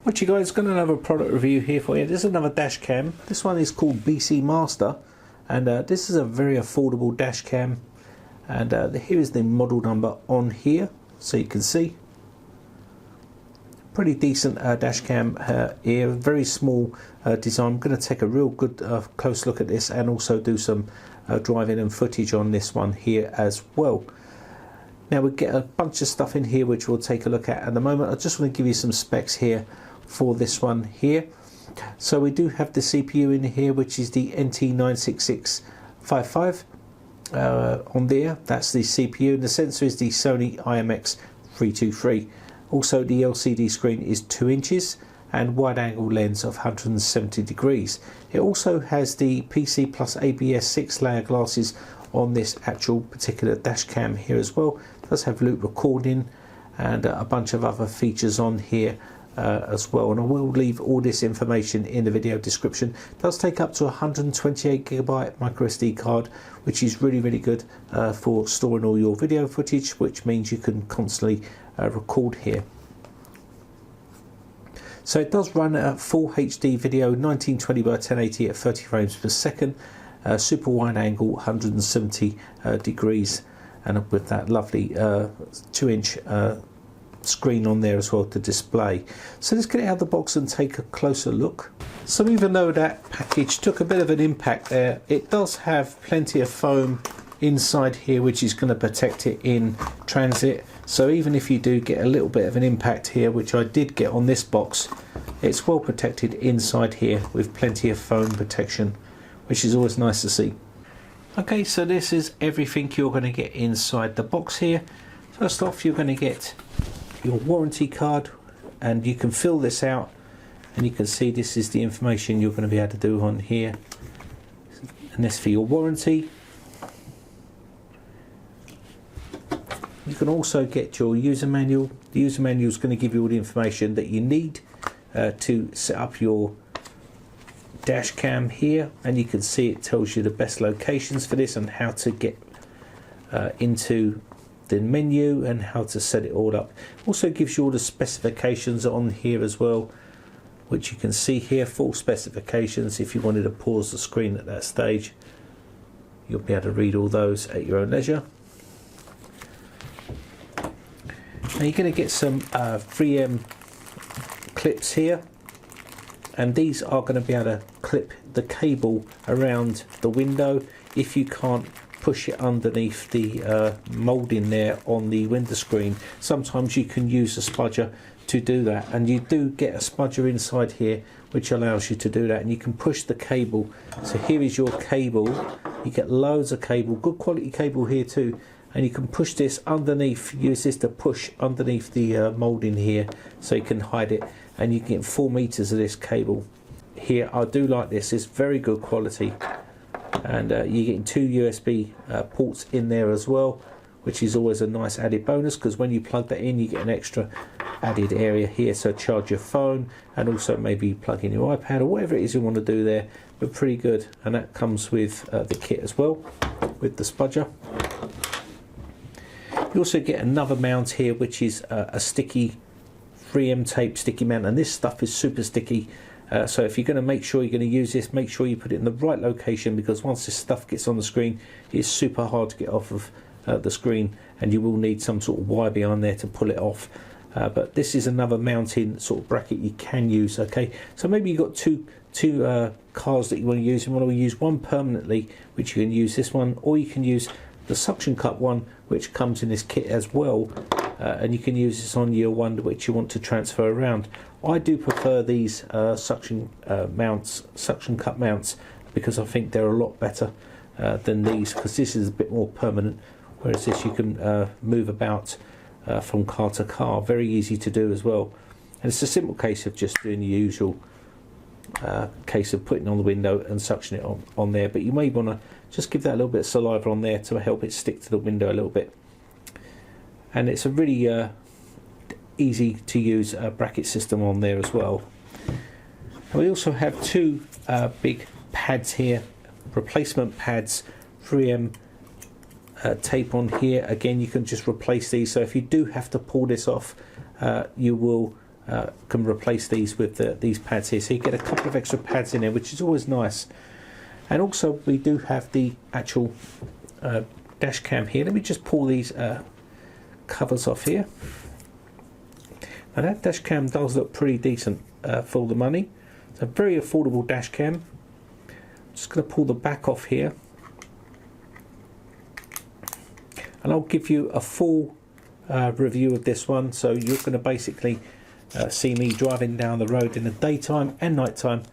Right, you guys, got another product review here for you. This is another dash cam. This one is called BC Master, and this is a very affordable dash cam. And here is the model number on here, so you can see. Pretty decent dash cam here, very small design. I'm going to take a real good close look at this and also do some driving and footage on this one here as well. Now we get a bunch of stuff in here which we'll take a look at the moment. I just want to give you some specs here for this one here. So we do have the CPU in here, which is the NT96655 on there. That's the CPU, and the sensor is the Sony IMX323. Also the LCD screen is 2 inches and wide angle lens of 170 degrees. It also has the PC plus ABS 6-layer glasses on this actual particular dash cam here as well. It does have loop recording and a bunch of other features on here as well, and I will leave all this information in the video description. It does take up to 128GB micro SD card, which is really good for storing all your video footage, which means you can constantly record here. So it does run at full HD video, 1920 by 1080 at 30 frames per second, super wide angle, 170 degrees, and with that lovely 2-inch screen on there as well to display. So let's get it out of the box and take a closer look. So even though that package took a bit of an impact there, it does have plenty of foam inside here which is going to protect it in transit. So even if you do get a little bit of an impact here, which I did get on this box, it's well protected inside here with plenty of foam protection, which is always nice to see. Okay, so this is everything you're going to get inside the box here. First off, you're going to get your warranty card, and you can fill this out and you can see this is the information you're going to be able to do on here, and this for your warranty. You can also get your user manual. The user manual is going to give you all the information that you need to set up your dash cam here, and you can see it tells you the best locations for this and how to get into the menu and how to set it all up. Also gives you all the specifications on here as well, which you can see here, full specifications. If you wanted to pause the screen at that stage, you'll be able to read all those at your own leisure. Now you're going to get some 3M clips here, and these are going to be able to clip the cable around the window if you can't push it underneath the moulding there on the window screen. Sometimes you can use a spudger to do that, and you do get a spudger inside here which allows you to do that, and you can push the cable. So here is your cable. You get loads of cable, good quality cable here too, and you can push this underneath, use this to push underneath the moulding here so you can hide it, and you can get 4 meters of this cable here. I do like this, it's very good quality, and you're getting 2 USB ports in there as well, which is always a nice added bonus, because when you plug that in you get an extra added area here, so charge your phone and also maybe plug in your iPad or whatever it is you want to do there. But pretty good, and that comes with the kit as well, with the spudger. You also get another mount here, which is a sticky 3M tape sticky mount, and this stuff is super sticky. So if you're going to make sure you're going to use this, make sure you put it in the right location, because once this stuff gets on the screen, it's super hard to get off of the screen, and you will need some sort of wire behind there to pull it off. But this is another mounting sort of bracket you can use. Okay, so maybe you've got two cars that you want to use. You want to use one permanently, which you can use this one, or you can use the suction cup one, which comes in this kit as well, and you can use this on your one which you want to transfer around. I do prefer these suction cup mounts, because I think they're a lot better than these, because this is a bit more permanent, whereas this you can move about from car to car, very easy to do as well. And it's a simple case of just doing the usual case of putting on the window and suctioning it on there, but you may want to just give that a little bit of saliva on there to help it stick to the window a little bit. And it's a really easy to use bracket system on there as well. And we also have 2 big pads here, replacement pads, 3M tape on here. Again, you can just replace these, so if you do have to pull this off, you will can replace these with these pads here, so you get a couple of extra pads in there, which is always nice. And also we do have the actual dash cam here. Let me just pull these covers off here. Now that dash cam does look pretty decent for the money. It's a very affordable dash cam. I'm just going to pull the back off here, and I'll give you a full review of this one. So you're going to basically see me driving down the road in the daytime and nighttime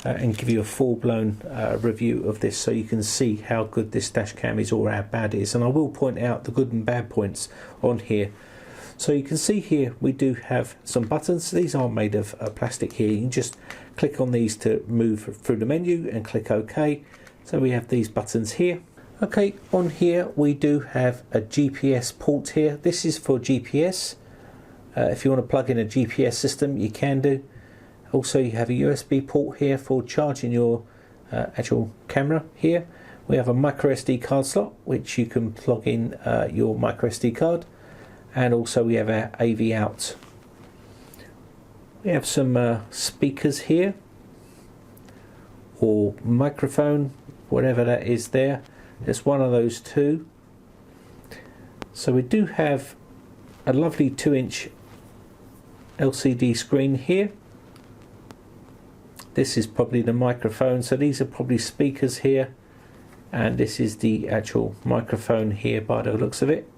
and give you a full-blown review of this, so you can see how good this dash cam is or how bad it is. And I will point out the good and bad points on here. So you can see here we do have some buttons. These are made of plastic here. You can just click on these to move through the menu and click OK. So we have these buttons here. Okay, on here we do have a GPS port here. This is for GPS. If you want to plug in a GPS system, you can do. Also, you have a USB port here for charging your actual camera here. We have a micro SD card slot, which you can plug in your micro SD card. And also we have our AV out. We have some speakers here, or microphone, whatever that is there. There's one of those two. So we do have a lovely 2-inch LCD screen here. This is probably the microphone, so these are probably speakers here, and this is the actual microphone here by the looks of it.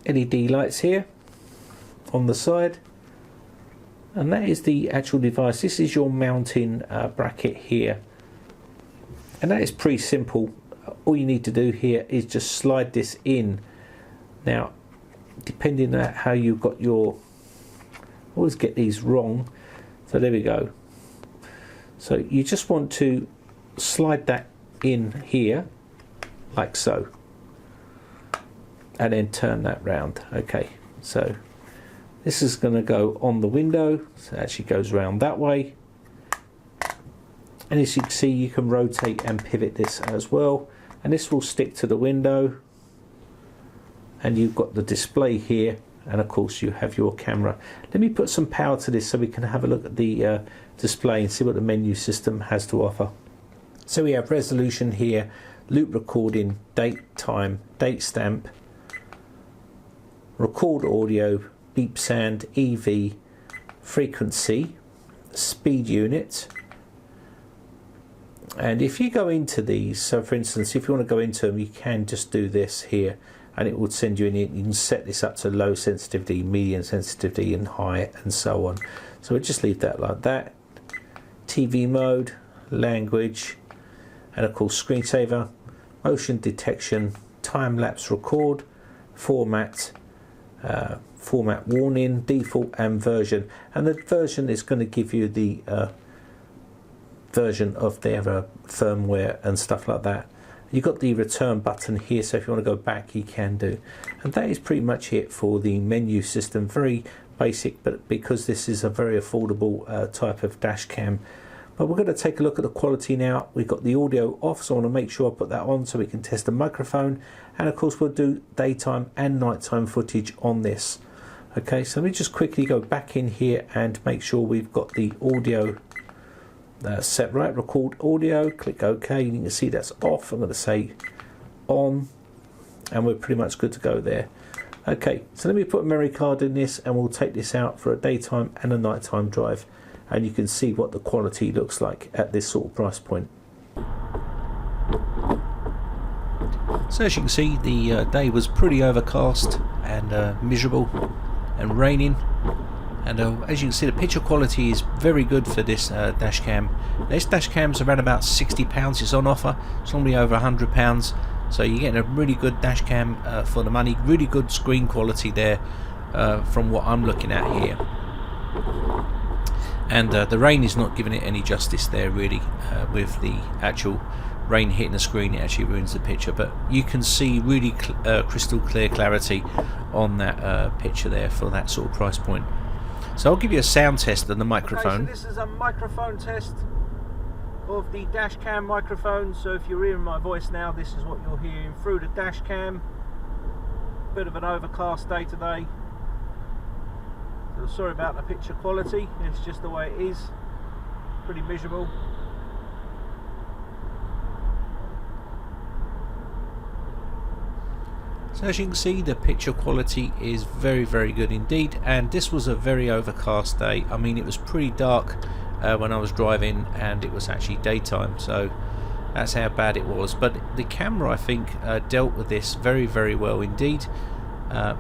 LED lights here on the side, and that is the actual device. This is your mounting bracket here, and that is pretty simple. All you need to do here is just slide this in. Now, depending on how you've got your, I always get these wrong, so there we go. So you just want to slide that in here like so, and then turn that round. Okay, so this is going to go on the window, so it actually goes round that way, and as you can see you can rotate and pivot this as well, and this will stick to the window, and you've got the display here, and of course you have your camera. Let me put some power to this so we can have a look at the display and see what the menu system has to offer. So we have resolution here, loop recording, date, time, date stamp, record audio, beep sound, EV, frequency, speed unit. And if you go into these, so for instance if you want to go into them, you can just do this here and it would send you in. You can set this up to low sensitivity, medium sensitivity and high and so on. So we'll just leave that like that. TV mode, language, and of course screensaver, motion detection, time-lapse record, format, format warning, default and version. And the version is going to give you the version of their firmware and stuff like that. You've got the return button here, so if you want to go back you can do. And that is pretty much it for the menu system. Very basic, but because this is a very affordable type of dash cam. But we're going to take a look at the quality now. We've got the audio off, so I want to make sure I put that on so we can test the microphone. And of course we'll do daytime and nighttime footage on this. Okay, so let me just quickly go back in here and make sure we've got the audio set right. Record audio, click OK. You can see that's off. I'm going to say on, and we're pretty much good to go there. Okay, so let me put a memory card in this and we'll take this out for a daytime and a nighttime drive, and you can see what the quality looks like at this sort of price point. So as you can see, the day was pretty overcast and miserable and raining, and as you can see the picture quality is very good for this dash cam. This dash cam's around about £60. It's on offer. It's normally over £100, so you're getting a really good dash cam for the money. Really good screen quality there from what I'm looking at here. And the rain is not giving it any justice there really. With the actual rain hitting the screen, it actually ruins the picture, but you can see really crystal clear clarity on that picture there for that sort of price point. So I'll give you a sound test of the microphone. Okay, so this is a microphone test of the dash cam microphone. So if you're hearing my voice now, this is what you're hearing through the dash cam. Bit of an overcast day today. So sorry about the picture quality, it's just the way it is, pretty miserable. So as you can see, the picture quality is very, very good indeed, and this was a very overcast day. I mean, it was pretty dark when I was driving, and it was actually daytime, so that's how bad it was. But the camera, I think, dealt with this very, very well indeed.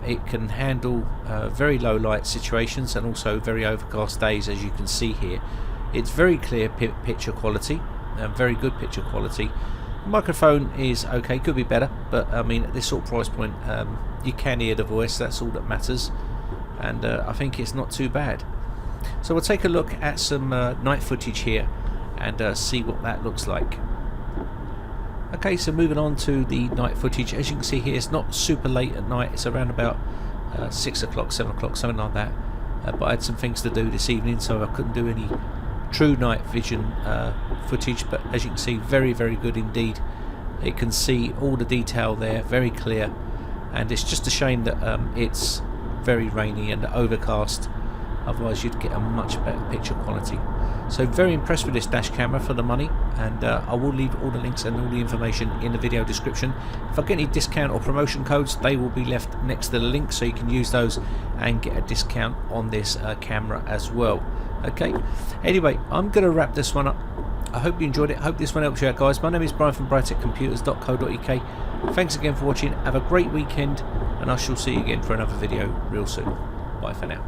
It can handle very low light situations and also very overcast days, as you can see here. It's very clear picture quality, very good picture quality. The microphone is okay, could be better, but I mean, at this sort of price point, you can hear the voice, that's all that matters, and I think it's not too bad. So we'll take a look at some night footage here and see what that looks like. Okay, so moving on to the night footage. As you can see here, it's not super late at night, it's around about 6 o'clock, 7 o'clock, something like that, but I had some things to do this evening, so I couldn't do any true night vision footage. But as you can see, very, very good indeed. You can see all the detail there, very clear, and it's just a shame that it's very rainy and overcast, otherwise you'd get a much better picture quality. So very impressed with this dash camera for the money, and I will leave all the links and all the information in the video description. If I get any discount or promotion codes, they will be left next to the link, so you can use those and get a discount on this camera as well. Okay, anyway, I'm going to wrap this one up. I hope you enjoyed it. I hope this one helps you out, guys. My name is Brian from briteccomputers.co.uk. Thanks again for watching. Have a great weekend, and I shall see you again for another video real soon. Bye for now.